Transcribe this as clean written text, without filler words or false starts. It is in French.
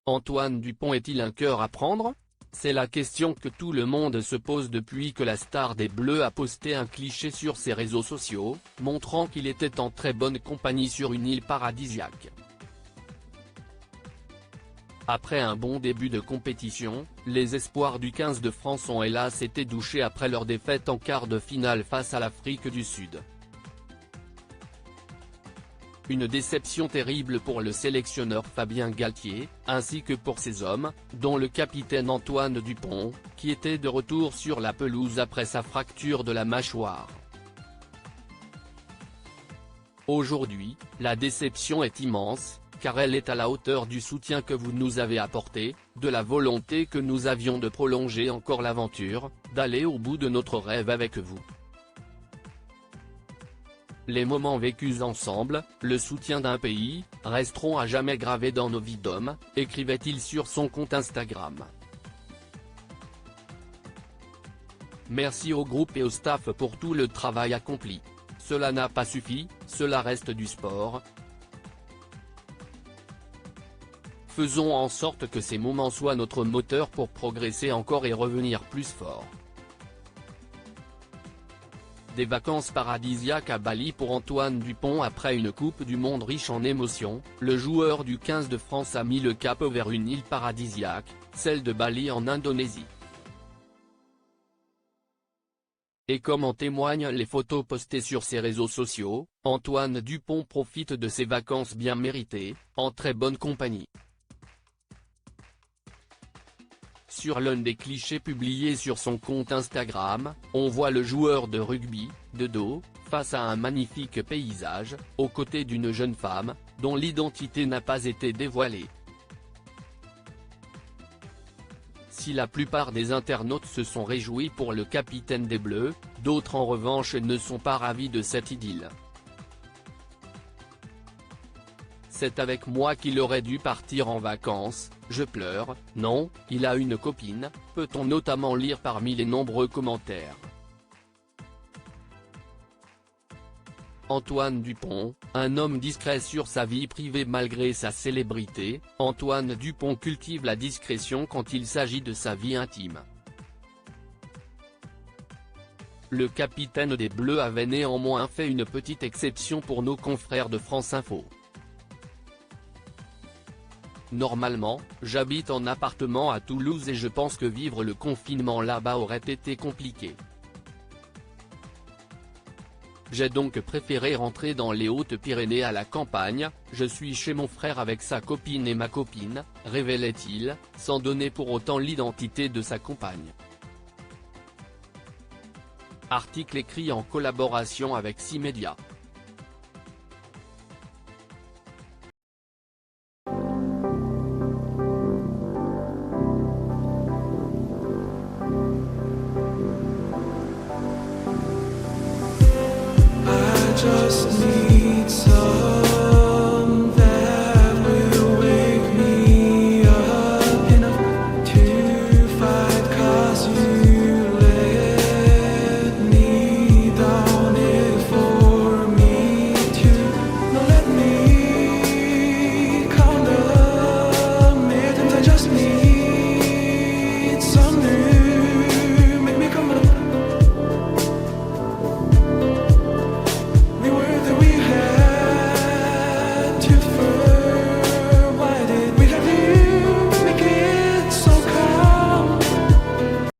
Antoine Dupont est-il un cœur à prendre? C'est la question que tout le monde se pose depuis que la star des Bleus a posté un cliché sur ses réseaux sociaux, montrant qu'il était en très bonne compagnie sur une île paradisiaque. Après un bon début de compétition, les espoirs du 15 de France ont hélas été douchés après leur défaite en quart de finale face à l'Afrique du Sud. Une déception terrible pour le sélectionneur Fabien Galtier, ainsi que pour ses hommes, dont le capitaine Antoine Dupont, qui était de retour sur la pelouse après sa fracture de la mâchoire. Aujourd'hui, la déception est immense, car elle est à la hauteur du soutien que vous nous avez apporté, de la volonté que nous avions de prolonger encore l'aventure, d'aller au bout de notre rêve avec vous. Les moments vécus ensemble, le soutien d'un pays, resteront à jamais gravés dans nos vies d'hommes, écrivait-il sur son compte Instagram. Merci au groupe et au staff pour tout le travail accompli. Cela n'a pas suffi, cela reste du sport. Faisons en sorte que ces moments soient notre moteur pour progresser encore et revenir plus fort. Des vacances paradisiaques à Bali pour Antoine Dupont après une Coupe du Monde riche en émotions, le joueur du 15 de France a mis le cap vers une île paradisiaque, celle de Bali en Indonésie. Et comme en témoignent les photos postées sur ses réseaux sociaux, Antoine Dupont profite de ses vacances bien méritées, en très bonne compagnie. Sur l'un des clichés publiés sur son compte Instagram, on voit le joueur de rugby, de dos, face à un magnifique paysage, aux côtés d'une jeune femme, dont l'identité n'a pas été dévoilée. Si la plupart des internautes se sont réjouis pour le capitaine des Bleus, d'autres en revanche ne sont pas ravis de cette idylle. C'est avec moi qu'il aurait dû partir en vacances, je pleure, non, il a une copine, peut-on notamment lire parmi les nombreux commentaires. Antoine Dupont, un homme discret sur sa vie privée malgré sa célébrité, Antoine Dupont cultive la discrétion quand il s'agit de sa vie intime. Le capitaine des Bleus avait néanmoins fait une petite exception pour nos confrères de France Info. Normalement, j'habite en appartement à Toulouse et je pense que vivre le confinement là-bas aurait été compliqué. J'ai donc préféré rentrer dans les Hautes-Pyrénées à la campagne, je suis chez mon frère avec sa copine et ma copine, révélait-il, sans donner pour autant l'identité de sa compagne. Article écrit en collaboration avec 6 médias. Just